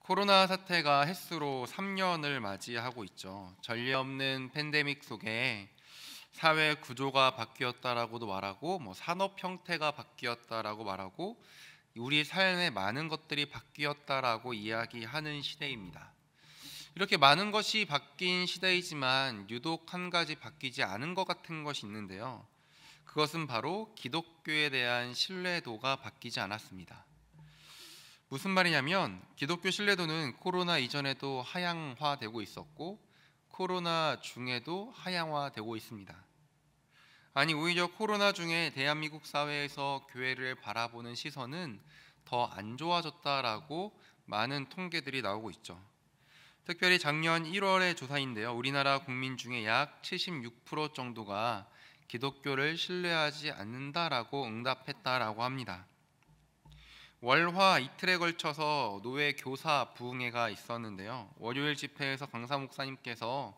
코로나 사태가 햇수로 3년을 맞이하고 있죠. 전례 없는 팬데믹 속에 사회 구조가 바뀌었다라고도 말하고, 산업 형태가 바뀌었다라고 말하고, 우리 삶의 많은 것들이 바뀌었다라고 이야기하는 시대입니다. 이렇게 많은 것이 바뀐 시대이지만 유독 한 가지 바뀌지 않은 것 같은 것이 있는데요. 그것은 바로 기독교에 대한 신뢰도가 바뀌지 않았습니다. 무슨 말이냐면 기독교 신뢰도는 코로나 이전에도 하향화되고 있었고 코로나 중에도 하향화되고 있습니다. 아니, 오히려 코로나 중에 대한민국 사회에서 교회를 바라보는 시선은 더 안 좋아졌다라고 많은 통계들이 나오고 있죠. 특별히 작년 1월의 조사인데요. 우리나라 국민 중에 약 76% 정도가 기독교를 신뢰하지 않는다라고 응답했다라고 합니다. 월화 이틀에 걸쳐서 노회 교사 부흥회가 있었는데요. 월요일 집회에서 강사 목사님께서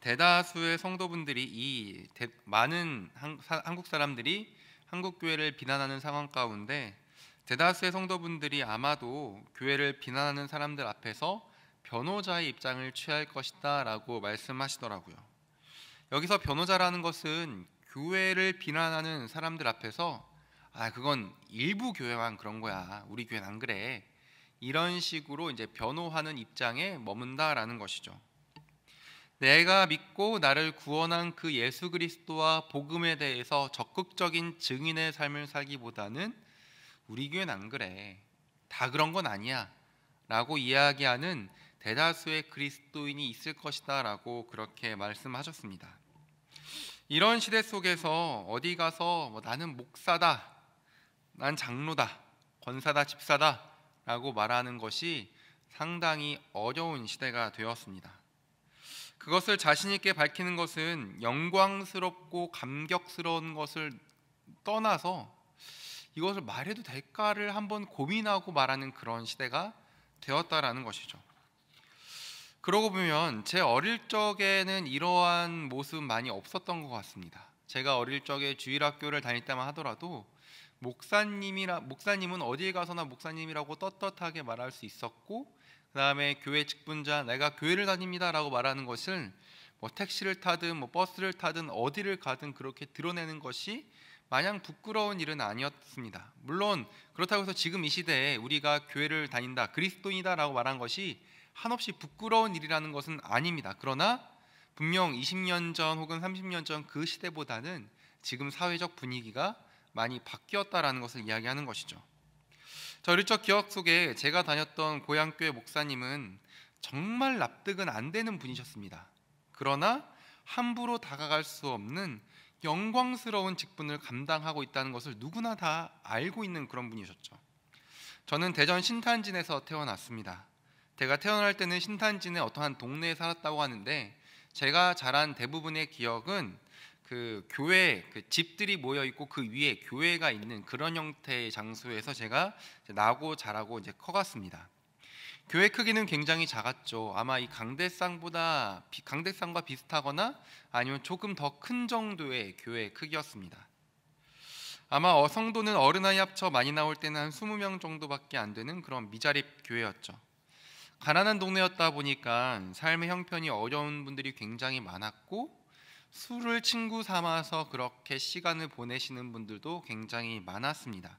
대다수의 성도분들이 많은 한국 사람들이 한국 교회를 비난하는 상황 가운데 대다수의 성도분들이 아마도 교회를 비난하는 사람들 앞에서 변호자의 입장을 취할 것이다라고 말씀하시더라고요. 여기서 변호자라는 것은 교회를 비난하는 사람들 앞에서 그건 일부 교회만 그런 거야. 우리 교회는 안 그래. 이런 식으로 이제 변호하는 입장에 머문다라는 것이죠. 내가 믿고 나를 구원한 그 예수 그리스도와 복음에 대해서 적극적인 증인의 삶을 살기보다는 우리 교회는 안 그래. 다 그런 건 아니야. 라고 이야기하는 대다수의 그리스도인이 있을 것이다 라고 그렇게 말씀하셨습니다. 이런 시대 속에서 어디 가서 나는 목사다, 난 장로다, 권사다, 집사다 라고 말하는 것이 상당히 어려운 시대가 되었습니다. 그것을 자신 있게 밝히는 것은 영광스럽고 감격스러운 것을 떠나서 이것을 말해도 될까를 한번 고민하고 말하는 그런 시대가 되었다라는 것이죠. 그러고 보면 제 어릴 적에는 이러한 모습 많이 없었던 것 같습니다. 제가 어릴 적에 주일학교를 다닐 때만 하더라도 목사님은 어디에 가서나 목사님이라고 떳떳하게 말할 수 있었고, 그 다음에 교회 직분자 내가 교회를 다닙니다라고 말하는 것을 택시를 타든 버스를 타든 어디를 가든 그렇게 드러내는 것이 마냥 부끄러운 일은 아니었습니다. 물론 그렇다고 해서 지금 이 시대에 우리가 교회를 다닌다, 그리스도인이다라고 말한 것이 한없이 부끄러운 일이라는 것은 아닙니다. 그러나 분명 20년 전 혹은 30년 전 그 시대보다는 지금 사회적 분위기가 많이 바뀌었다라는 것을 이야기하는 것이죠. 저 어릴 적 기억 속에 제가 다녔던 고향교회 목사님은 정말 납득은 안 되는 분이셨습니다. 그러나 함부로 다가갈 수 없는 영광스러운 직분을 감당하고 있다는 것을 누구나 다 알고 있는 그런 분이셨죠. 저는 대전 신탄진에서 태어났습니다. 제가 태어날 때는 신탄진의 어떠한 동네에 살았다고 하는데 제가 자란 대부분의 기억은 그 교회 집들이 모여 있고 그 위에 교회가 있는 그런 형태의 장소에서 제가 나고 자라고 이제 커갔습니다. 교회 크기는 굉장히 작았죠. 아마 이 강대상과 비슷하거나 아니면 조금 더 큰 정도의 교회 크기였습니다. 아마 성도는 어른아이 합쳐 많이 나올 때는 한 20명 정도밖에 안 되는 그런 미자립 교회였죠. 가난한 동네였다 보니까 삶의 형편이 어려운 분들이 굉장히 많았고 술을 친구 삼아서 그렇게 시간을 보내시는 분들도 굉장히 많았습니다.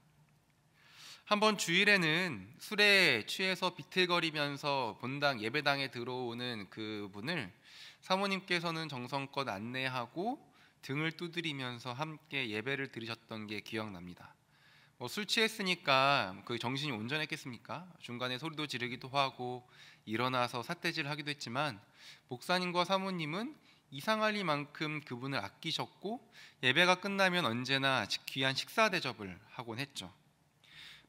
한번 주일에는 술에 취해서 비틀거리면서 본당 예배당에 들어오는 그분을 사모님께서는 정성껏 안내하고 등을 두드리면서 함께 예배를 드리셨던 게 기억납니다. 술 취했으니까 그 정신이 온전했겠습니까? 중간에 소리도 지르기도 하고 일어나서 삿대질 하기도 했지만 목사님과 사모님은 이상할리만큼 그분을 아끼셨고 예배가 끝나면 언제나 귀한 식사 대접을 하곤 했죠.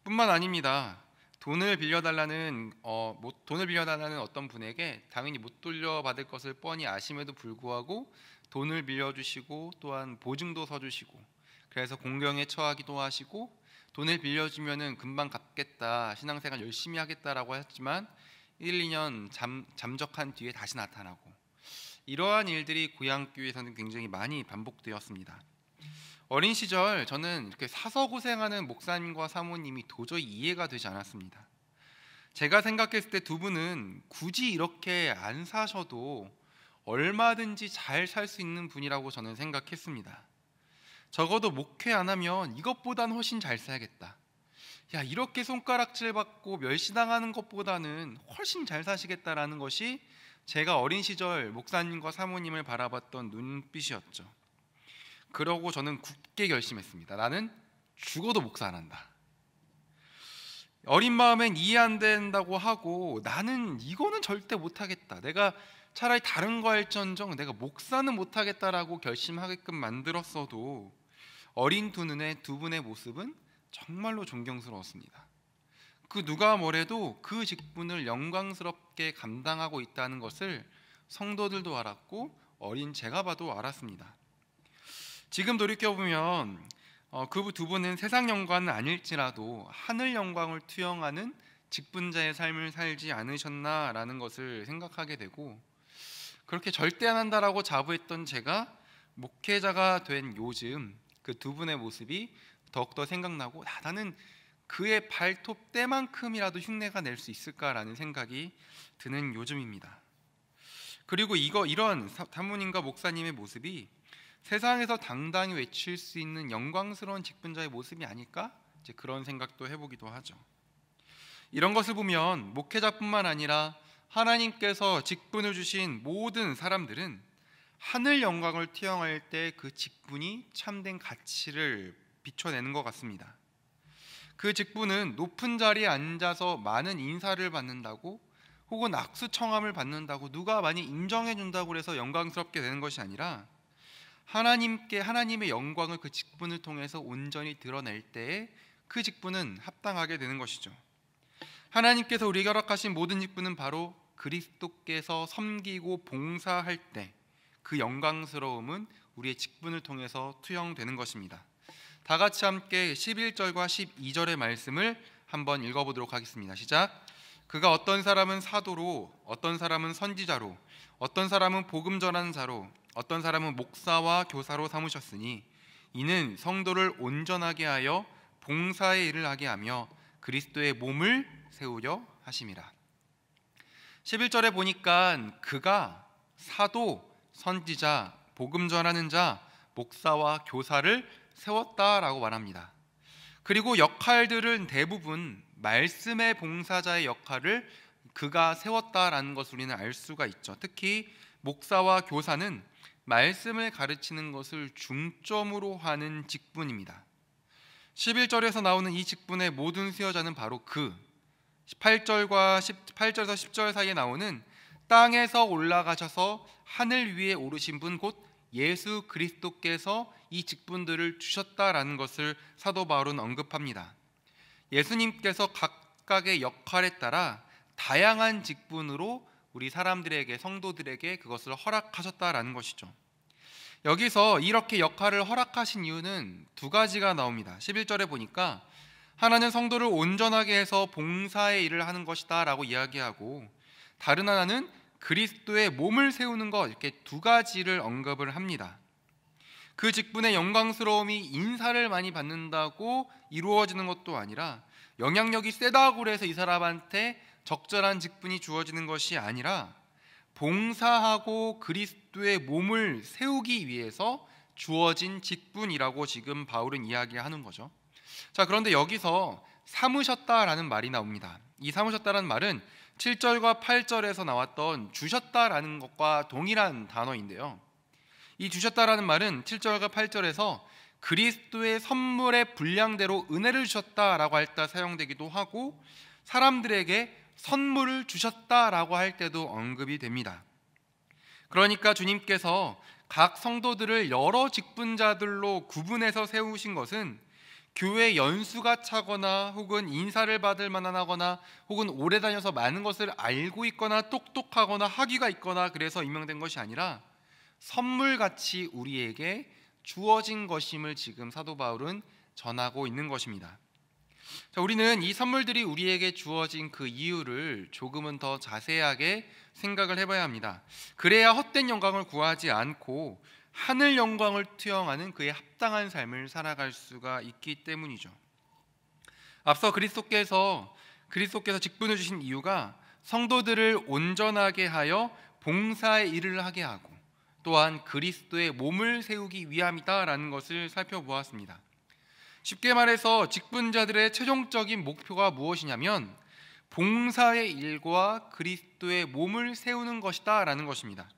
뿐만 아닙니다. 돈을 빌려달라는 어떤 분에게 당연히 못 돌려받을 것을 뻔히 아심에도 불구하고 돈을 빌려주시고 또한 보증도 서주시고 그래서 공경에 처하기도 하시고 돈을 빌려주면은 금방 갚겠다, 신앙생활 열심히 하겠다라고 했지만 1, 2년 잠적한 뒤에 다시 나타나고 이러한 일들이 고향교회에서는 굉장히 많이 반복되었습니다. 어린 시절 저는 이렇게 사서 고생하는 목사님과 사모님이 도저히 이해가 되지 않았습니다. 제가 생각했을 때 두 분은 굳이 이렇게 안 사셔도 얼마든지 잘 살 수 있는 분이라고 저는 생각했습니다. 적어도 목회 안 하면 이것보단 훨씬 잘 살겠다. 야, 이렇게 손가락질 받고 멸시당하는 것보다는 훨씬 잘 사시겠다라는 것이 제가 어린 시절 목사님과 사모님을 바라봤던 눈빛이었죠. 그러고 저는 굳게 결심했습니다. 나는 죽어도 목사 안 한다. 어린 마음엔 이해 안 된다고 하고 나는 이거는 절대 못하겠다. 내가 차라리 다른 거 할지언정 내가 목사는 못하겠다라고 결심하게끔 만들었어도 어린 두 눈에 두 분의 모습은 정말로 존경스러웠습니다. 그 누가 뭐래도 그 직분을 영광스럽게 감당하고 있다는 것을 성도들도 알았고 어린 제가 봐도 알았습니다. 지금 돌이켜보면 그 두 분은 세상 영광은 아닐지라도 하늘 영광을 투영하는 직분자의 삶을 살지 않으셨나라는 것을 생각하게 되고, 그렇게 절대 안 한다라고 자부했던 제가 목회자가 된 요즘 그 두 분의 모습이 더욱더 생각나고, 나는 그의 발톱 때만큼이라도 흉내가 낼 수 있을까라는 생각이 드는 요즘입니다. 그리고 이런 사모님과 목사님의 모습이 세상에서 당당히 외칠 수 있는 영광스러운 직분자의 모습이 아닐까? 이제 그런 생각도 해보기도 하죠. 이런 것을 보면 목회자뿐만 아니라 하나님께서 직분을 주신 모든 사람들은 하늘 영광을 투영할 때 그 직분이 참된 가치를 비춰내는 것 같습니다. 그 직분은 높은 자리에 앉아서 많은 인사를 받는다고, 혹은 악수 청함을 받는다고 누가 많이 인정해 준다고 해서 영광스럽게 되는 것이 아니라 하나님의 영광을 그 직분을 통해서 온전히 드러낼 때에 그 직분은 합당하게 되는 것이죠. 하나님께서 우리에게 허락하신 모든 직분은 바로 그리스도께서 섬기고 봉사할 때 그 영광스러움은 우리의 직분을 통해서 투영되는 것입니다. 다 같이 함께 11절과 12절의 말씀을 한번 읽어보도록 하겠습니다. 시작. 그가 어떤 사람은 사도로, 어떤 사람은 선지자로, 어떤 사람은 복음 전하는 자로, 어떤 사람은 목사와 교사로 삼으셨으니 이는 성도를 온전하게 하여 봉사의 일을 하게 하며 그리스도의 몸을 세우려 하심이라. 11절에 보니까 그가 사도, 선지자, 복음 전하는 자, 목사와 교사를 세웠다라고 말합니다. 그리고 역할들은 대부분 말씀의 봉사자의 역할을 그가 세웠다라는 것을 우리는 알 수가 있죠. 특히 목사와 교사는 말씀을 가르치는 것을 중점으로 하는 직분입니다. 11절에서 나오는 이 직분의 모든 수여자는 바로 18절에서 10절 사이에 나오는 땅에서 올라가셔서 하늘 위에 오르신 분 곧 예수 그리스도께서 이 직분들을 주셨다라는 것을 사도 바울은 언급합니다. 예수님께서 각각의 역할에 따라 다양한 직분으로 우리 사람들에게, 성도들에게 그것을 허락하셨다라는 것이죠. 여기서 이렇게 역할을 허락하신 이유는 두 가지가 나옵니다. 11절에 보니까 하나는 성도를 온전하게 해서 봉사의 일을 하는 것이다 라고 이야기하고, 다른 하나는 그리스도의 몸을 세우는 것, 이렇게 두 가지를 언급을 합니다. 그 직분의 영광스러움이 인사를 많이 받는다고 이루어지는 것도 아니라, 영향력이 세다고 해서 이 사람한테 적절한 직분이 주어지는 것이 아니라 봉사하고 그리스도의 몸을 세우기 위해서 주어진 직분이라고 지금 바울은 이야기하는 거죠. 자, 그런데 여기서 삼으셨다라는 말이 나옵니다. 이 삼으셨다라는 말은 7절과 8절에서 나왔던 주셨다라는 것과 동일한 단어인데요, 이 주셨다라는 말은 7절과 8절에서 그리스도의 선물의 분량대로 은혜를 주셨다라고 할 때 사용되기도 하고, 사람들에게 선물을 주셨다라고 할 때도 언급이 됩니다. 그러니까 주님께서 각 성도들을 여러 직분자들로 구분해서 세우신 것은 교회 연수가 차거나 혹은 인사를 받을 만하거나 혹은 오래 다녀서 많은 것을 알고 있거나 똑똑하거나 학위가 있거나 그래서 임명된 것이 아니라 선물같이 우리에게 주어진 것임을 지금 사도 바울은 전하고 있는 것입니다. 자, 우리는 이 선물들이 우리에게 주어진 그 이유를 조금은 더 자세하게 생각을 해봐야 합니다. 그래야 헛된 영광을 구하지 않고 하늘 영광을 투영하는 그의 합당한 삶을 살아갈 수가 있기 때문이죠. 앞서 그리스도께서 그리스도께서 직분을 주신 이유가 성도들을 온전하게 하여 봉사의 일을 하게 하고 또한 그리스도의 몸을 세우기 위함이다라는 것을 살펴보았습니다. 쉽게 말해서 직분자들의 최종적인 목표가 무엇이냐면 봉사의 일과 그리스도의 몸을 세우는 것이다 라는 것입니다.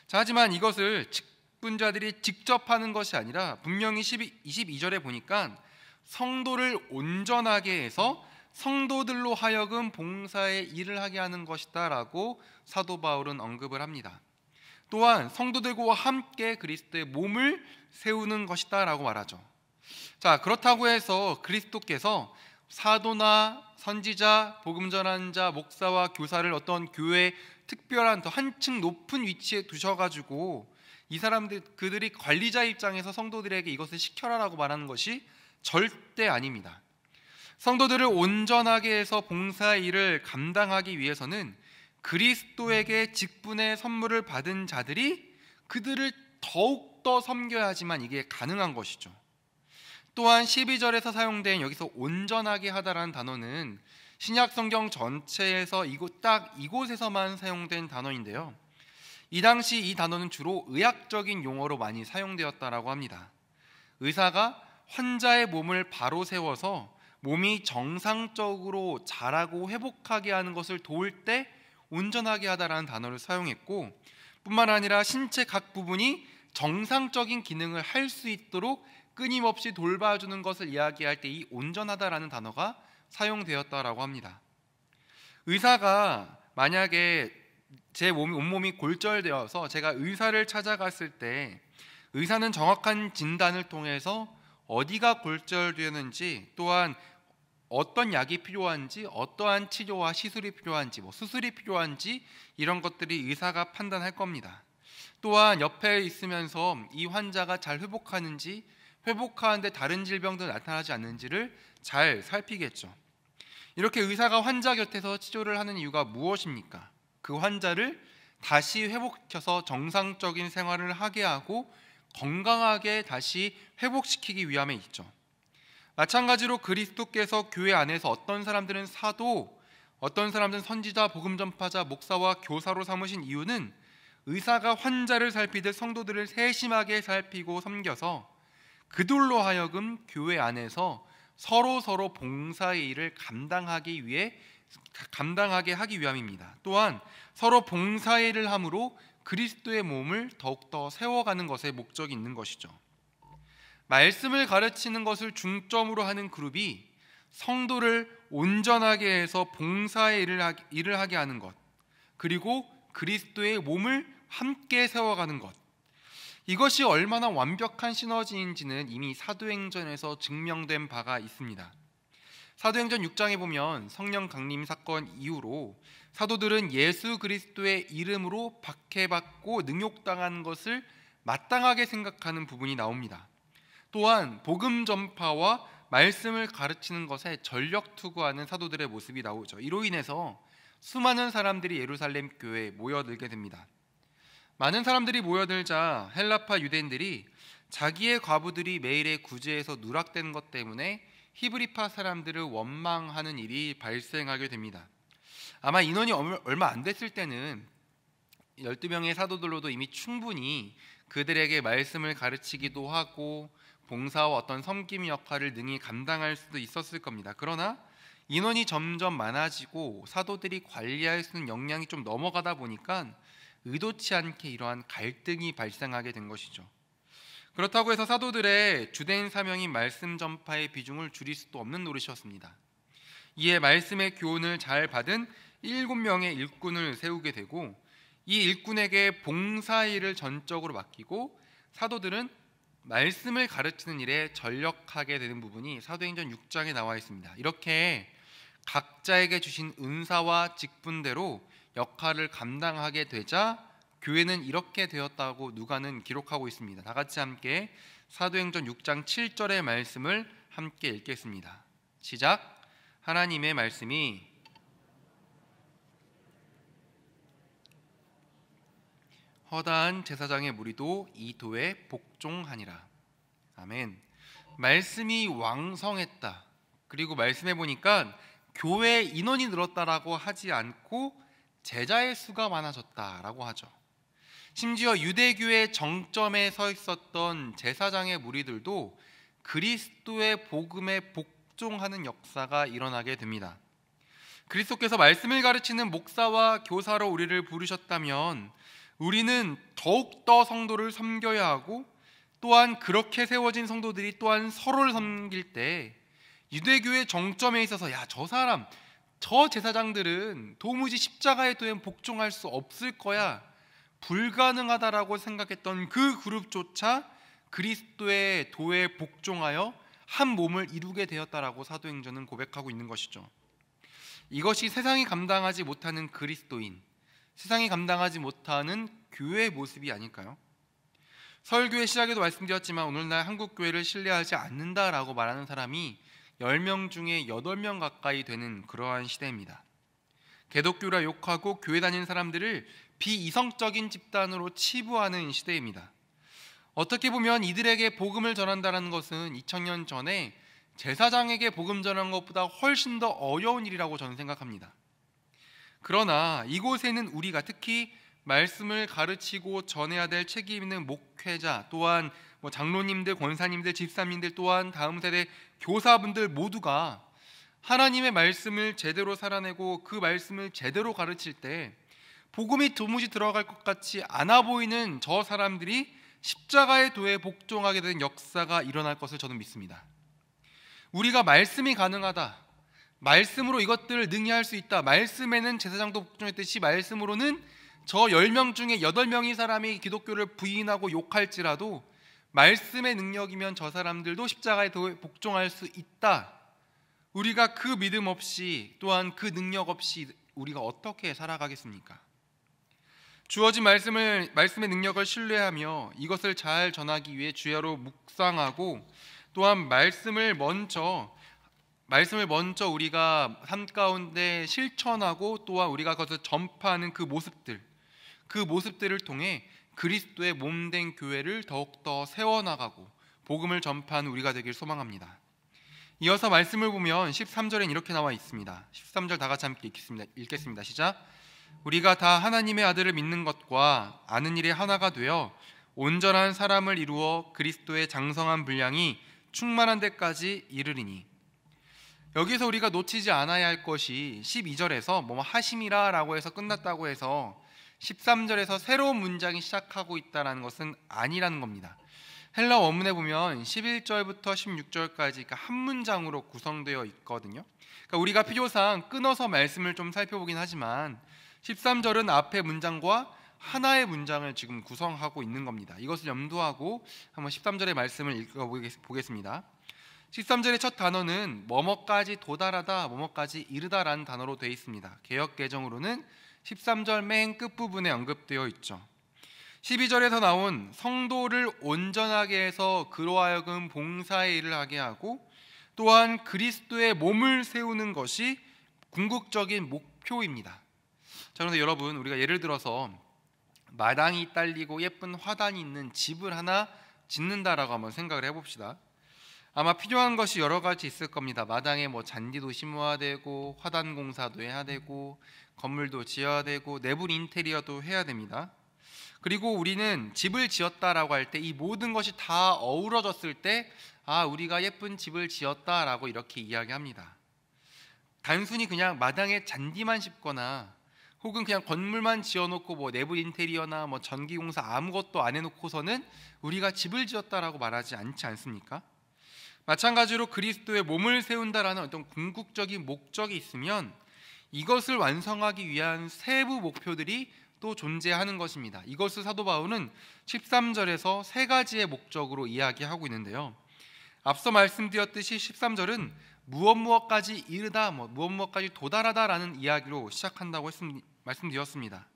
자, 하지만 이것을 직분자들이 직접 하는 것이 아니라 분명히 22절에 보니까 성도를 온전하게 해서 성도들로 하여금 봉사의 일을 하게 하는 것이다 라고 사도 바울은 언급을 합니다. 또한 성도들과 함께 그리스도의 몸을 세우는 것이다 라고 말하죠. 자, 그렇다고 해서 그리스도께서 사도나 선지자, 복음 전하는 자, 목사와 교사를 어떤 교회의 특별한 더 한층 높은 위치에 두셔가지고 이 사람들 그들이 관리자 입장에서 성도들에게 이것을 시켜라라고 말하는 것이 절대 아닙니다. 성도들을 온전하게 해서 봉사의 일을 감당하기 위해서는 그리스도에게 직분의 선물을 받은 자들이 그들을 더욱더 섬겨야지만 이게 가능한 것이죠. 또한 12절에서 사용된 여기서 온전하게 하다라는 단어는 신약 성경 전체에서 딱 이곳에서만 사용된 단어인데요. 이 당시 이 단어는 주로 의학적인 용어로 많이 사용되었다라고 합니다. 의사가 환자의 몸을 바로 세워서 몸이 정상적으로 자라고 회복하게 하는 것을 도울 때 온전하게 하다라는 단어를 사용했고, 뿐만 아니라 신체 각 부분이 정상적인 기능을 할 수 있도록 끊임없이 돌봐주는 것을 이야기할 때 이 온전하다라는 단어가 사용되었다라고 합니다. 의사가 만약에 제 온몸이 골절되어서 제가 의사를 찾아갔을 때 의사는 정확한 진단을 통해서 어디가 골절되었는지, 또한 어떤 약이 필요한지, 어떠한 치료와 시술이 필요한지, 수술이 필요한지 이런 것들이 의사가 판단할 겁니다. 또한 옆에 있으면서 이 환자가 잘 회복하는지, 회복하는데 다른 질병도 나타나지 않는지를 잘 살피겠죠. 이렇게 의사가 환자 곁에서 치료를 하는 이유가 무엇입니까? 그 환자를 다시 회복시켜서 정상적인 생활을 하게 하고 건강하게 다시 회복시키기 위함에 있죠. 마찬가지로 그리스도께서 교회 안에서 어떤 사람들은 사도, 어떤 사람들은 선지자, 복음 전파자, 목사와 교사로 삼으신 이유는 의사가 환자를 살피듯 성도들을 세심하게 살피고 섬겨서 그들로 하여금 교회 안에서 서로 봉사의 일을 감당하게 하기 위함입니다. 또한 서로 봉사의 일을 함으로 그리스도의 몸을 더욱더 세워가는 것에 목적이 있는 것이죠. 말씀을 가르치는 것을 중점으로 하는 그룹이 성도를 온전하게 해서 봉사의 일을 하게 하는 것, 그리고 그리스도의 몸을 함께 세워가는 것, 이것이 얼마나 완벽한 시너지인지는 이미 사도행전에서 증명된 바가 있습니다. 사도행전 6장에 보면 성령 강림 사건 이후로 사도들은 예수 그리스도의 이름으로 박해받고 능욕당한 것을 마땅하게 생각하는 부분이 나옵니다. 또한 복음 전파와 말씀을 가르치는 것에 전력 투구하는 사도들의 모습이 나오죠. 이로 인해서 수많은 사람들이 예루살렘 교회에 모여들게 됩니다. 많은 사람들이 모여들자 헬라파 유대인들이 자기의 과부들이 매일의 구제에서 누락되는 것 때문에 히브리파 사람들을 원망하는 일이 발생하게 됩니다. 아마 인원이 얼마 안 됐을 때는 12명의 사도들로도 이미 충분히 그들에게 말씀을 가르치기도 하고 봉사와 어떤 섬김 역할을 능히 감당할 수도 있었을 겁니다. 그러나 인원이 점점 많아지고 사도들이 관리할 수 있는 역량이 좀 넘어가다 보니까 의도치 않게 이러한 갈등이 발생하게 된 것이죠. 그렇다고 해서 사도들의 주된 사명인 말씀 전파의 비중을 줄일 수도 없는 노릇이었습니다. 이에 말씀의 교훈을 잘 받은 7명의 일꾼을 세우게 되고, 이 일꾼에게 봉사일을 전적으로 맡기고 사도들은 말씀을 가르치는 일에 전력하게 되는 부분이 사도행전 6장에 나와 있습니다. 이렇게 각자에게 주신 은사와 직분대로 역할을 감당하게 되자 교회는 이렇게 되었다고 누가는 기록하고 있습니다. 다 같이 함께 사도행전 6장 7절의 말씀을 함께 읽겠습니다. 시작. 하나님의 말씀이 허다한 제사장의 무리도 이 도에 복종하니라. 아멘. 말씀이 왕성했다. 그리고 말씀해 보니까 교회 인원이 늘었다라고 하지 않고 제자의 수가 많아졌다라고 하죠. 심지어 유대교의 정점에 서 있었던 제사장의 무리들도 그리스도의 복음에 복종하는 역사가 일어나게 됩니다. 그리스도께서 말씀을 가르치는 목사와 교사로 우리를 부르셨다면 우리는 더욱더 성도를 섬겨야 하고, 또한 그렇게 세워진 성도들이 또한 서로를 섬길 때 유대교의 정점에 있어서 저 사람, 저 제사장들은 도무지 십자가의 도에 복종할 수 없을 거야, 불가능하다라고 생각했던 그 그룹조차 그리스도의 도에 복종하여 한 몸을 이루게 되었다라고 사도행전은 고백하고 있는 것이죠. 이것이 세상이 감당하지 못하는 그리스도인, 세상이 감당하지 못하는 교회의 모습이 아닐까요? 설교의 시작에도 말씀드렸지만 오늘날 한국교회를 신뢰하지 않는다라고 말하는 사람이 10명 중에 8명 가까이 되는 그러한 시대입니다. 개독교라 욕하고 교회 다니는 사람들을 비이성적인 집단으로 치부하는 시대입니다. 어떻게 보면 이들에게 복음을 전한다는 것은 2000년 전에 제사장에게 복음 전하는 것보다 훨씬 더 어려운 일이라고 저는 생각합니다. 그러나 이곳에는 우리가 특히 말씀을 가르치고 전해야 될 책임 있는 목회자, 또한 장로님들, 권사님들, 집사님들, 또한 다음 세대 교사분들 모두가 하나님의 말씀을 제대로 살아내고 그 말씀을 제대로 가르칠 때 복음이 도무지 들어갈 것 같지 않아 보이는 저 사람들이 십자가의 도에 복종하게 된 역사가 일어날 것을 저는 믿습니다. 우리가 말씀이 가능하다, 말씀으로 이것들을 능히할 수 있다, 말씀에는 제사장도 복종했듯이 말씀으로는 저 10명 중에 8명의 사람이 기독교를 부인하고 욕할지라도 말씀의 능력이면 저 사람들도 십자가의 도에 복종할 수 있다. 우리가 그 믿음 없이, 또한 그 능력 없이 우리가 어떻게 살아가겠습니까? 주어진 말씀의 능력을 신뢰하며 이것을 잘 전하기 위해 주야로 묵상하고, 또한 말씀을 먼저 우리가 삶 가운데 실천하고, 또한 우리가 그것을 전파하는 그 모습들을 통해 그리스도의 몸된 교회를 더욱더 세워나가고 복음을 전파하는 우리가 되길 소망합니다. 이어서 말씀을 보면 13절엔 이렇게 나와 있습니다. 13절 다 같이 함께 읽겠습니다. 시작. 우리가 다 하나님의 아들을 믿는 것과 아는 일에 하나가 되어 온전한 사람을 이루어 그리스도의 장성한 분량이 충만한 데까지 이르리니. 여기서 우리가 놓치지 않아야 할 것이 12절에서 뭐 하심이라 라고 해서 끝났다고 해서 13절에서 새로운 문장이 시작하고 있다는 것은 아니라는 겁니다. 헬라 원문에 보면 11절부터 16절까지 그러니까 한 문장으로 구성되어 있거든요. 그러니까 우리가 필요상 끊어서 말씀을 좀 살펴보긴 하지만 13절은 앞의 문장과 하나의 문장을 지금 구성하고 있는 겁니다. 이것을 염두하고 한번 13절의 말씀을 읽어보겠습니다. 13절의 첫 단어는 뭐뭐까지 도달하다, 뭐뭐까지 이르다라는 단어로 되어 있습니다. 개역개정으로는 13절 맨 끝부분에 언급되어 있죠. 12절에서 나온 성도를 온전하게 해서 그로 하여금 봉사의 일을 하게 하고, 또한 그리스도의 몸을 세우는 것이 궁극적인 목표입니다. 자, 그런데 여러분, 우리가 예를 들어서 마당이 딸리고 예쁜 화단이 있는 집을 하나 짓는다라고 한번 생각을 해봅시다. 아마 필요한 것이 여러 가지 있을 겁니다. 마당에 뭐 잔디도 심어야 되고, 화단 공사도 해야 되고, 건물도 지어야 되고, 내부 인테리어도 해야 됩니다. 그리고 우리는 집을 지었다라고 할 때 이 모든 것이 다 어우러졌을 때 우리가 예쁜 집을 지었다라고 이렇게 이야기합니다. 단순히 그냥 마당에 잔디만 심거나 혹은 그냥 건물만 지어놓고 뭐 내부 인테리어나 뭐 전기공사 아무것도 안 해놓고서는 우리가 집을 지었다라고 말하지 않지 않습니까? 마찬가지로 그리스도의 몸을 세운다라는 어떤 궁극적인 목적이 있으면 이것을 완성하기 위한 세부 목표들이 또 존재하는 것입니다. 이것을 사도 바울은 13절에서 세 가지의 목적으로 이야기하고 있는데요. 앞서 말씀드렸듯이 13절은 무엇까지 이르다, 무엇까지 도달하다라는 이야기로 시작한다고 말씀드렸습니다.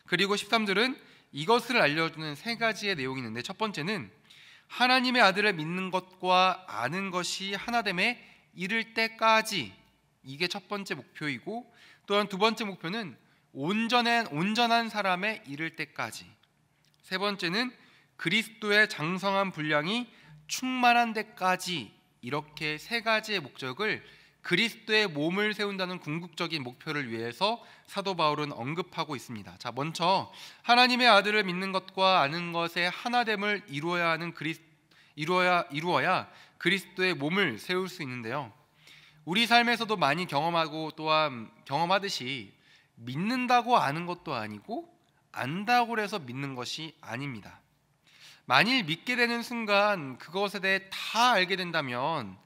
그리고 13절은 이것을 알려주는 세 가지의 내용이 있는데, 첫 번째는 하나님의 아들을 믿는 것과 아는 것이 하나됨에 이를 때까지, 이게 첫 번째 목표이고, 또한 두 번째 목표는 온전한 사람에 이를 때까지, 세 번째는 그리스도의 장성한 분량이 충만한 데까지, 이렇게 세 가지의 목적을 그리스도의 몸을 세운다는 궁극적인 목표를 위해서 사도 바울은 언급하고 있습니다. 자, 먼저 하나님의 아들을 믿는 것과 아는 것의 하나됨을 이루어야 그리스도의 몸을 세울 수 있는데요. 우리 삶에서도 많이 경험하고 또한 경험하듯이 믿는다고 아는 것도 아니고 안다고 해서 믿는 것이 아닙니다. 만일 믿게 되는 순간 그것에 대해 다 알게 된다면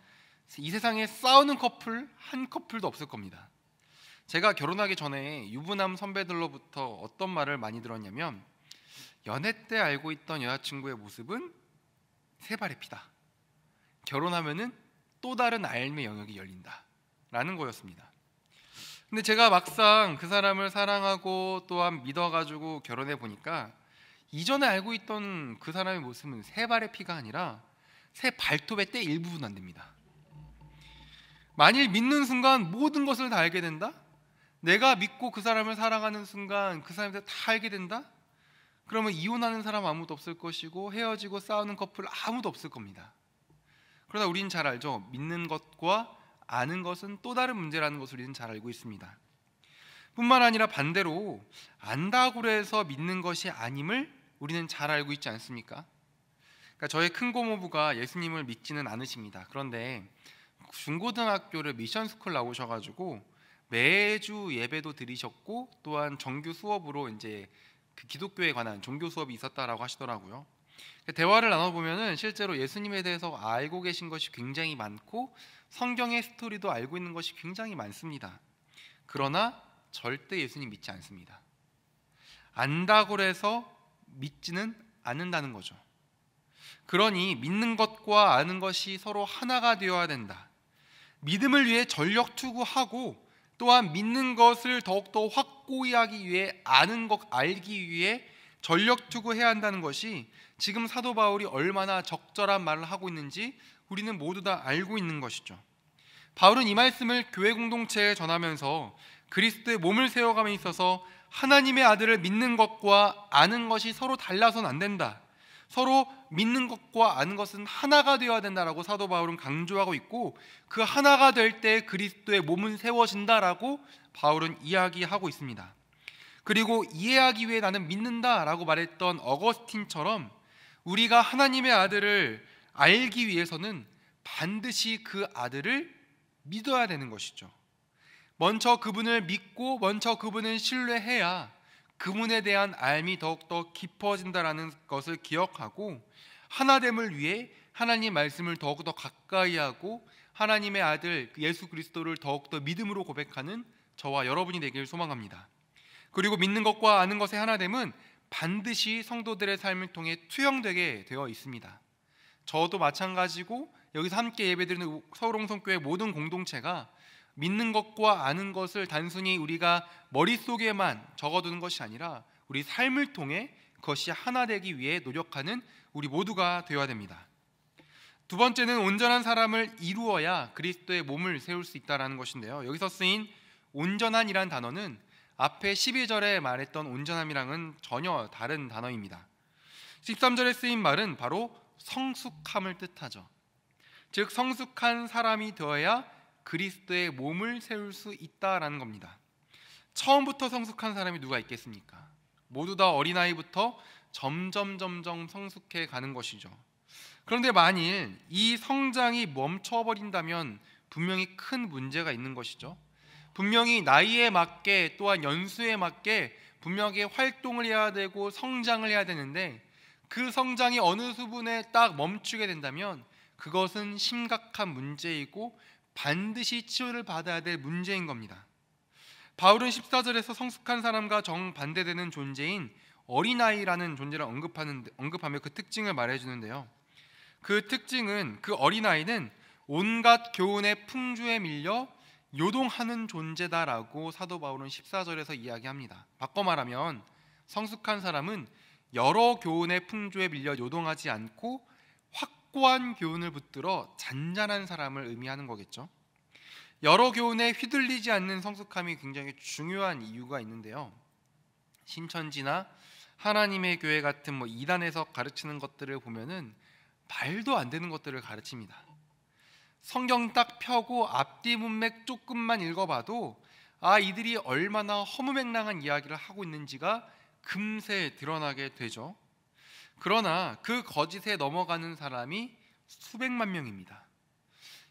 이 세상에 싸우는 커플 한 커플도 없을 겁니다. 제가 결혼하기 전에 유부남 선배들로부터 어떤 말을 많이 들었냐면, 연애 때 알고 있던 여자친구의 모습은 세발의 피다, 결혼하면은 또 다른 삶의 영역이 열린다 라는 거였습니다. 근데 제가 막상 그 사람을 사랑하고 또한 믿어가지고 결혼해 보니까 이전에 알고 있던 그 사람의 모습은 세 발의 피가 아니라 새 발톱의 때 일부분 안 됩니다. 만일 믿는 순간 모든 것을 다 알게 된다? 내가 믿고 그 사람을 사랑하는 순간 그 사람에 대해 다 알게 된다? 그러면 이혼하는 사람 아무도 없을 것이고 헤어지고 싸우는 커플 아무도 없을 겁니다. 그러나 우리는 잘 알죠. 믿는 것과 아는 것은 또 다른 문제라는 것을 우리는 잘 알고 있습니다. 뿐만 아니라 반대로 안다고 해서 믿는 것이 아님을 우리는 잘 알고 있지 않습니까? 그러니까 저의 큰 고모부가 예수님을 믿지는 않으십니다. 그런데 중고등학교를 미션스쿨 나오셔가지고 매주 예배도 드리셨고 또한 정규 수업으로 이제 그 기독교에 관한 종교 수업이 있었다라고 하시더라고요. 대화를 나눠보면은 실제로 예수님에 대해서 알고 계신 것이 굉장히 많고 성경의 스토리도 알고 있는 것이 굉장히 많습니다. 그러나 절대 예수님 믿지 않습니다. 안다고 해서 믿지는 않는다는 거죠. 그러니 믿는 것과 아는 것이 서로 하나가 되어야 된다. 믿음을 위해 전력 투구하고 또한 믿는 것을 더욱더 확고히 하기 위해 알기 위해 전력 투구해야 한다는 것이 지금 사도 바울이 얼마나 적절한 말을 하고 있는지 우리는 모두 다 알고 있는 것이죠. 바울은 이 말씀을 교회 공동체에 전하면서 그리스도의 몸을 세워감에 있어서 하나님의 아들을 믿는 것과 아는 것이 서로 달라서는 안 된다, 서로 믿는 것과 아는 것은 하나가 되어야 된다라고 사도 바울은 강조하고 있고, 그 하나가 될 때 그리스도의 몸은 세워진다라고 바울은 이야기하고 있습니다. 그리고 이해하기 위해 나는 믿는다라고 말했던 어거스틴처럼 우리가 하나님의 아들을 알기 위해서는 반드시 그 아들을 믿어야 되는 것이죠. 먼저 그분을 믿고 먼저 그분을 신뢰해야 그분에 대한 알미 더욱더 깊어진다라는 것을 기억하고 하나됨을 위해 하나님 말씀을 더욱더 가까이 하고 하나님의 아들 예수 그리스도를 더욱더 믿음으로 고백하는 저와 여러분이 되길 소망합니다. 그리고 믿는 것과 아는 것의 하나됨은 반드시 성도들의 삶을 통해 투영되게 되어 있습니다. 저도 마찬가지고 여기서 함께 예배드리는 서울홍성교회 모든 공동체가 믿는 것과 아는 것을 단순히 우리가 머릿속에만 적어두는 것이 아니라 우리 삶을 통해 그것이 하나 되기 위해 노력하는 우리 모두가 되어야 됩니다. 두 번째는 온전한 사람을 이루어야 그리스도의 몸을 세울 수 있다는 것인데요. 여기서 쓰인 온전한이란 단어는 앞에 12절에 말했던 온전함이랑은 전혀 다른 단어입니다. 13절에 쓰인 말은 바로 성숙함을 뜻하죠. 즉 성숙한 사람이 되어야 그리스도의 몸을 세울 수 있다라는 겁니다. 처음부터 성숙한 사람이 누가 있겠습니까? 모두 다 어린아이부터 점점 성숙해 가는 것이죠. 그런데 만일 이 성장이 멈춰버린다면 분명히 큰 문제가 있는 것이죠. 분명히 나이에 맞게 또한 연수에 맞게 분명히 활동을 해야 되고 성장을 해야 되는데 그 성장이 어느 수준에 딱 멈추게 된다면 그것은 심각한 문제이고 반드시 치료를 받아야 될 문제인 겁니다. 바울은 14절에서 성숙한 사람과 정반대되는 존재인 어린아이라는 존재를 언급하며 그 특징을 말해주는데요. 그 특징은 그 어린아이는 온갖 교훈의 풍조에 밀려 요동하는 존재다라고 사도 바울은 14절에서 이야기합니다. 바꿔 말하면 성숙한 사람은 여러 교훈의 풍조에 밀려 요동하지 않고 확고한 교훈을 붙들어 잔잔한 사람을 의미하는 거겠죠. 여러 교훈에 휘둘리지 않는 성숙함이 굉장히 중요한 이유가 있는데요. 신천지나 하나님의 교회 같은 이단에서 가르치는 것들을 보면은 말도 안 되는 것들을 가르칩니다. 성경 딱 펴고 앞뒤 문맥 조금만 읽어봐도 이들이 얼마나 허무맹랑한 이야기를 하고 있는지가 금세 드러나게 되죠. 그러나 그 거짓에 넘어가는 사람이 수백만 명입니다.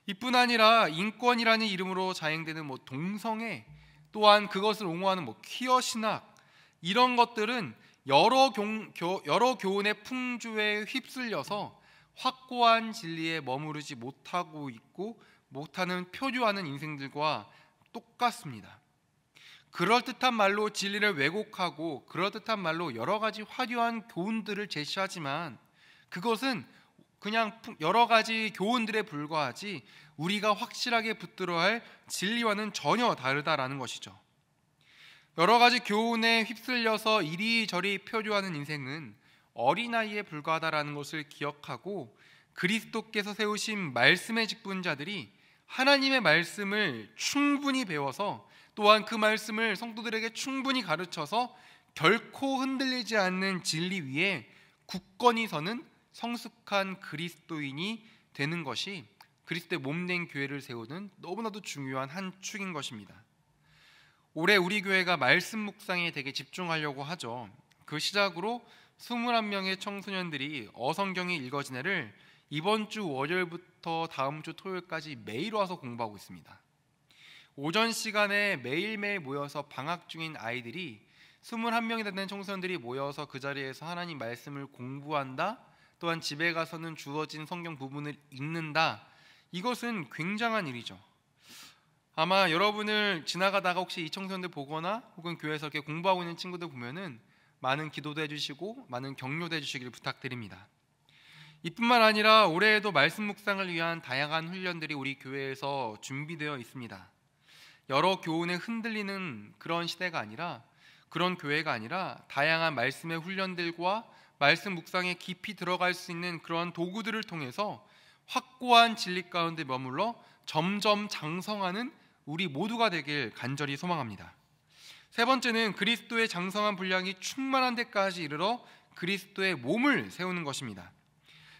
이뿐 아니라 인권이라는 이름으로 자행되는 동성애, 또한 그것을 옹호하는 퀴어 신학, 이런 것들은 여러 교훈의 풍조에 휩쓸려서 확고한 진리에 머무르지 못하고 있고 못하는 표류하는 인생들과 똑같습니다. 그럴듯한 말로 진리를 왜곡하고 그럴듯한 말로 여러 가지 화려한 교훈들을 제시하지만 그것은 그냥 여러 가지 교훈들에 불과하지 우리가 확실하게 붙들어야 할 진리와는 전혀 다르다라는 것이죠. 여러 가지 교훈에 휩쓸려서 이리저리 표류하는 인생은 어린아이에 불과하다라는 것을 기억하고 그리스도께서 세우신 말씀의 직분자들이 하나님의 말씀을 충분히 배워서 또한 그 말씀을 성도들에게 충분히 가르쳐서 결코 흔들리지 않는 진리 위에 굳건히 서는 성숙한 그리스도인이 되는 것이 그리스도의 몸된 교회를 세우는 너무나도 중요한 한 축인 것입니다. 올해 우리 교회가 말씀 묵상에 되게 집중하려고 하죠. 그 시작으로 21명의 청소년들이 어성경이 읽어진 해를 이번 주 월요일부터 다음 주 토요일까지 매일 와서 공부하고 있습니다. 오전 시간에 매일매일 모여서 방학 중인 아이들이 21명이 되는 청소년들이 모여서 그 자리에서 하나님 말씀을 공부한다, 또한 집에 가서는 주어진 성경 부분을 읽는다. 이것은 굉장한 일이죠. 아마 여러분을 지나가다가 혹시 이 청소년들 보거나 혹은 교회에서 이렇게 공부하고 있는 친구들 보면은 많은 기도도 해주시고 많은 격려도 해주시기를 부탁드립니다. 이뿐만 아니라 올해에도 말씀 묵상을 위한 다양한 훈련들이 우리 교회에서 준비되어 있습니다. 여러 교훈에 흔들리는 그런 시대가 아니라, 그런 교회가 아니라 다양한 말씀의 훈련들과 말씀 묵상에 깊이 들어갈 수 있는 그런 도구들을 통해서 확고한 진리 가운데 머물러 점점 장성하는 우리 모두가 되길 간절히 소망합니다. 세 번째는 그리스도의 장성한 분량이 충만한 데까지 이르러 그리스도의 몸을 세우는 것입니다.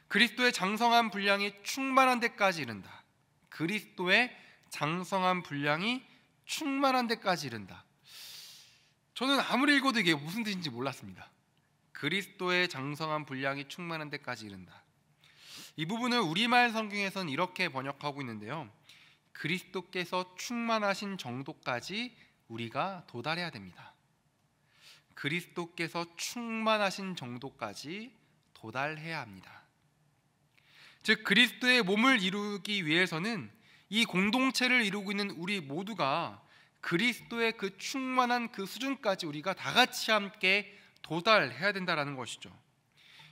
그리스도의 장성한 분량이 충만한 데까지 이른다. 그리스도의 장성한 분량이 충만한 데까지 이른다. 저는 아무리 읽어도 이게 무슨 뜻인지 몰랐습니다. 그리스도의 장성한 분량이 충만한 데까지 이른다. 이 부분을 우리말 성경에서는 이렇게 번역하고 있는데요. 그리스도께서 충만하신 정도까지 우리가 도달해야 됩니다. 그리스도께서 충만하신 정도까지 도달해야 합니다. 즉 그리스도의 몸을 이루기 위해서는 이 공동체를 이루고 있는 우리 모두가 그리스도의 그 충만한 그 수준까지 우리가 다 같이 함께 도달해야 된다라는 것이죠.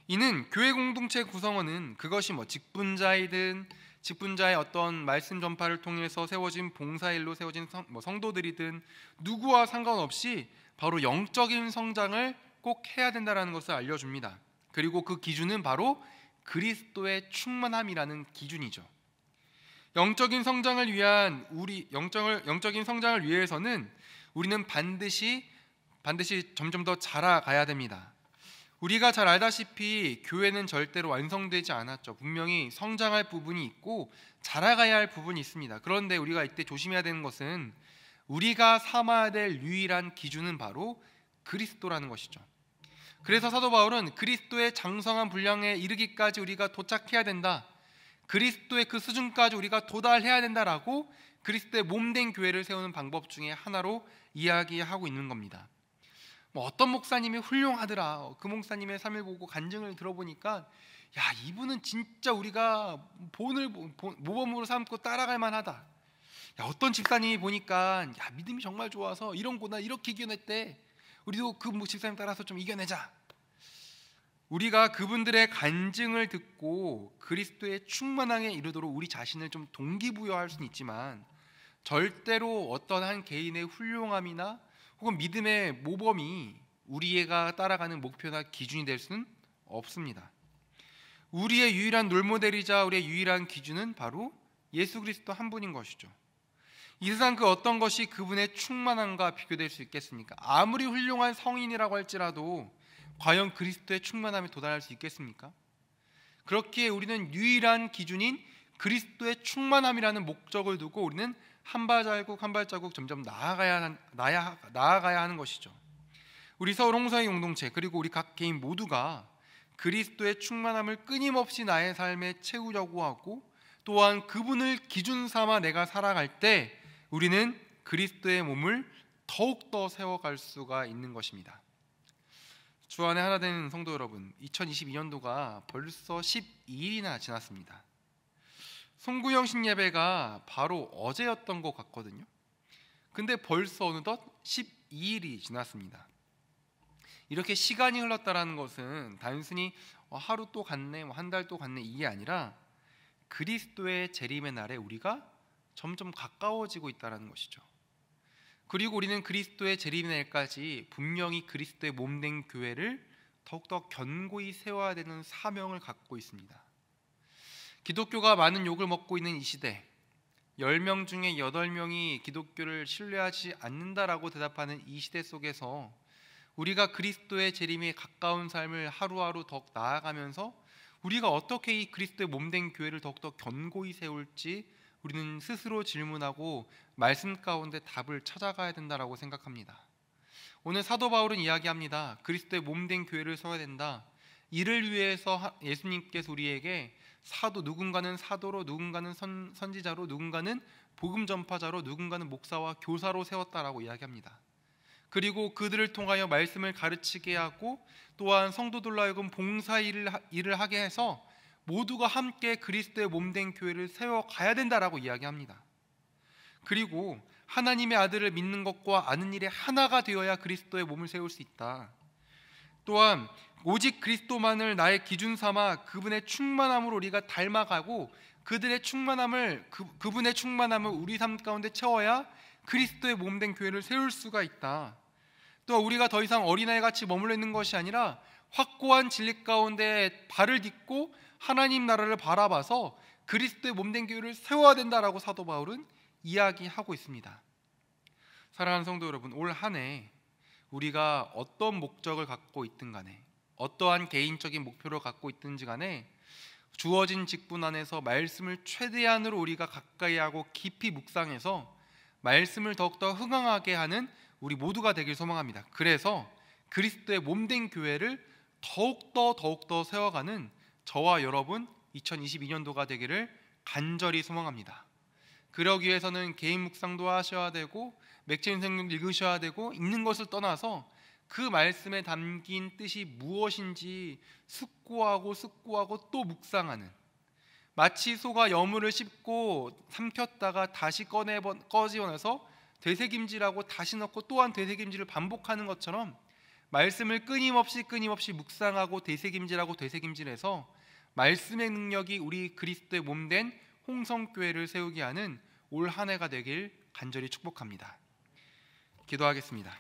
이는 교회 공동체 구성원은 그것이 직분자이든 직분자의 어떤 말씀 전파를 통해서 세워진 봉사일로 세워진 성도들이든 누구와 상관없이 바로 영적인 성장을 꼭 해야 된다라는 것을 알려줍니다. 그리고 그 기준은 바로 그리스도의 충만함이라는 기준이죠. 영적인 성장을 위해서는 우리는 반드시 점점 더 자라가야 됩니다. 우리가 잘 알다시피 교회는 절대로 완성되지 않았죠. 분명히 성장할 부분이 있고 자라가야 할 부분이 있습니다. 그런데 우리가 이때 조심해야 되는 것은 우리가 삼아야 될 유일한 기준은 바로 그리스도라는 것이죠. 그래서 사도 바울은 그리스도의 장성한 분량에 이르기까지 우리가 도착해야 된다, 그리스도의 그 수준까지 우리가 도달해야 된다라고 그리스도의 몸된 교회를 세우는 방법 중에 하나로 이야기하고 있는 겁니다. 어떤 목사님이 훌륭하더라, 그 목사님의 삶을 보고 간증을 들어보니까 야, 이분은 진짜 우리가 모범으로 삼고 따라갈 만하다. 야, 어떤 집사님이 보니까 야, 믿음이 정말 좋아서 이런 고난 이렇게 이겨냈대, 우리도 그 집사님 따라서 좀 이겨내자. 우리가 그분들의 간증을 듣고 그리스도의 충만함에 이르도록 우리 자신을 좀 동기부여할 수는 있지만 절대로 어떤 한 개인의 훌륭함이나 혹은 믿음의 모범이 우리가 따라가는 목표나 기준이 될 수는 없습니다. 우리의 유일한 롤모델이자 우리의 유일한 기준은 바로 예수 그리스도 한 분인 것이죠. 이 세상 그 어떤 것이 그분의 충만함과 비교될 수 있겠습니까? 아무리 훌륭한 성인이라고 할지라도 과연 그리스도의 충만함에 도달할 수 있겠습니까? 그렇기에 우리는 유일한 기준인 그리스도의 충만함이라는 목적을 두고 우리는 한 발자국 한 발자국 점점 나아가야 하는 것이죠. 우리 서울 홍성의 공동체 그리고 우리 각 개인 모두가 그리스도의 충만함을 끊임없이 나의 삶에 채우려고 하고, 또한 그분을 기준 삼아 내가 살아갈 때 우리는 그리스도의 몸을 더욱더 세워갈 수가 있는 것입니다. 주 안에 하나 된 성도 여러분, 2022년도가 벌써 12일이나 지났습니다. 송구영신 예배가 바로 어제였던 것 같거든요. 근데 벌써 어느덧 12일이 지났습니다. 이렇게 시간이 흘렀다는 것은 단순히 하루 또 갔네, 한 달 또 갔네, 이게 아니라 그리스도의 재림의 날에 우리가 점점 가까워지고 있다는 것이죠. 그리고 우리는 그리스도의 재림의 날까지 분명히 그리스도의 몸된 교회를 더욱더 견고히 세워야 되는 사명을 갖고 있습니다. 기독교가 많은 욕을 먹고 있는 이 시대, 10명 중에 8명이 기독교를 신뢰하지 않는다라고 대답하는 이 시대 속에서 우리가 그리스도의 재림에 가까운 삶을 하루하루 더욱 나아가면서 우리가 어떻게 이 그리스도의 몸된 교회를 더욱더 견고히 세울지 우리는 스스로 질문하고 말씀 가운데 답을 찾아가야 된다라고 생각합니다. 오늘 사도 바울은 이야기합니다. 그리스도의 몸된 교회를 세워야 된다. 이를 위해서 예수님께서 우리에게 누군가는 사도로, 누군가는 선지자로, 누군가는 복음 전파자로, 누군가는 목사와 교사로 세웠다라고 이야기합니다. 그리고 그들을 통하여 말씀을 가르치게 하고, 또한 성도들로 하여금 봉사 일을 하게 해서 모두가 함께 그리스도의 몸된 교회를 세워가야 된다라고 이야기합니다. 그리고 하나님의 아들을 믿는 것과 아는 일에 하나가 되어야 그리스도의 몸을 세울 수 있다. 또한 오직 그리스도만을 나의 기준 삼아 그분의 충만함으로 우리가 닮아가고, 그분의 충만함을 우리 삶 가운데 채워야 그리스도의 몸된 교회를 세울 수가 있다. 또 우리가 더 이상 어린아이같이 머물러 있는 것이 아니라 확고한 진리 가운데 발을 딛고 하나님 나라를 바라봐서 그리스도의 몸된 교회를 세워야 된다라고 사도 바울은 이야기하고 있습니다. 사랑하는 성도 여러분, 올 한 해 우리가 어떤 목적을 갖고 있든 간에, 어떠한 개인적인 목표를 갖고 있든지 간에 주어진 직분 안에서 말씀을 최대한으로 우리가 가까이 하고 깊이 묵상해서 말씀을 더욱더 흥황하게 하는 우리 모두가 되길 소망합니다. 그래서 그리스도의 몸된 교회를 더욱더 세워가는 저와 여러분 2022년도가 되기를 간절히 소망합니다. 그러기 위해서는 개인 묵상도 하셔야 되고, 맥주인 성경 읽으셔야 되고, 읽는 것을 떠나서 그 말씀에 담긴 뜻이 무엇인지 숙고하고 또 묵상하는, 마치 소가 여물을 씹고 삼켰다가 다시 꺼내서 되새김질하고 다시 넣고 또한 되새김질을 반복하는 것처럼 말씀을 끊임없이 묵상하고 되새김질해서 말씀의 능력이 우리 그리스도의 몸된 홍성교회를 세우게 하는 올 한 해가 되길 간절히 축복합니다. 기도하겠습니다.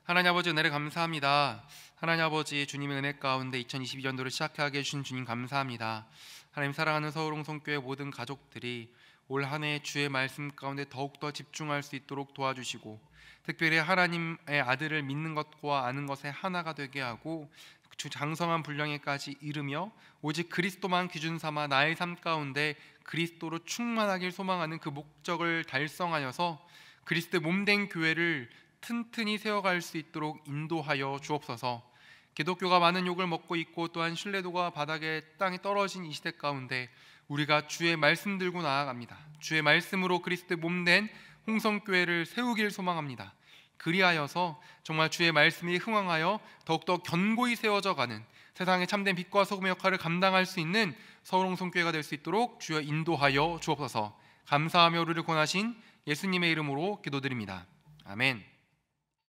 하나님 아버지, 은혜를 감사합니다. 하나님 아버지, 주님의 은혜 가운데 2022년도를 시작하게 해주신 주님 감사합니다. 하나님, 사랑하는 서울 홍성교회 모든 가족들이 올 한 해 주의 말씀 가운데 더욱더 집중할 수 있도록 도와주시고, 특별히 하나님의 아들을 믿는 것과 아는 것에 하나가 되게 하고 주 장성한 분량에까지 이르며 오직 그리스도만 기준 삼아 나의 삶 가운데 그리스도로 충만하길 소망하는 그 목적을 달성하여서 그리스도의 몸된 교회를 튼튼히 세워갈 수 있도록 인도하여 주옵소서. 기독교가 많은 욕을 먹고 있고 또한 신뢰도가 바닥에 땅에 떨어진 이 시대 가운데 우리가 주의 말씀 들고 나아갑니다. 주의 말씀으로 그리스도의 몸된 홍성교회를 세우길 소망합니다. 그리하여서 정말 주의 말씀이 흥황하여 더욱더 견고히 세워져 가는 세상의 참된 빛과 소금의 역할을 감당할 수 있는 서울 홍성교회가 될 수 있도록 주여 인도하여 주옵소서. 감사하며 우리를 권하신 예수님의 이름으로 기도드립니다. 아멘.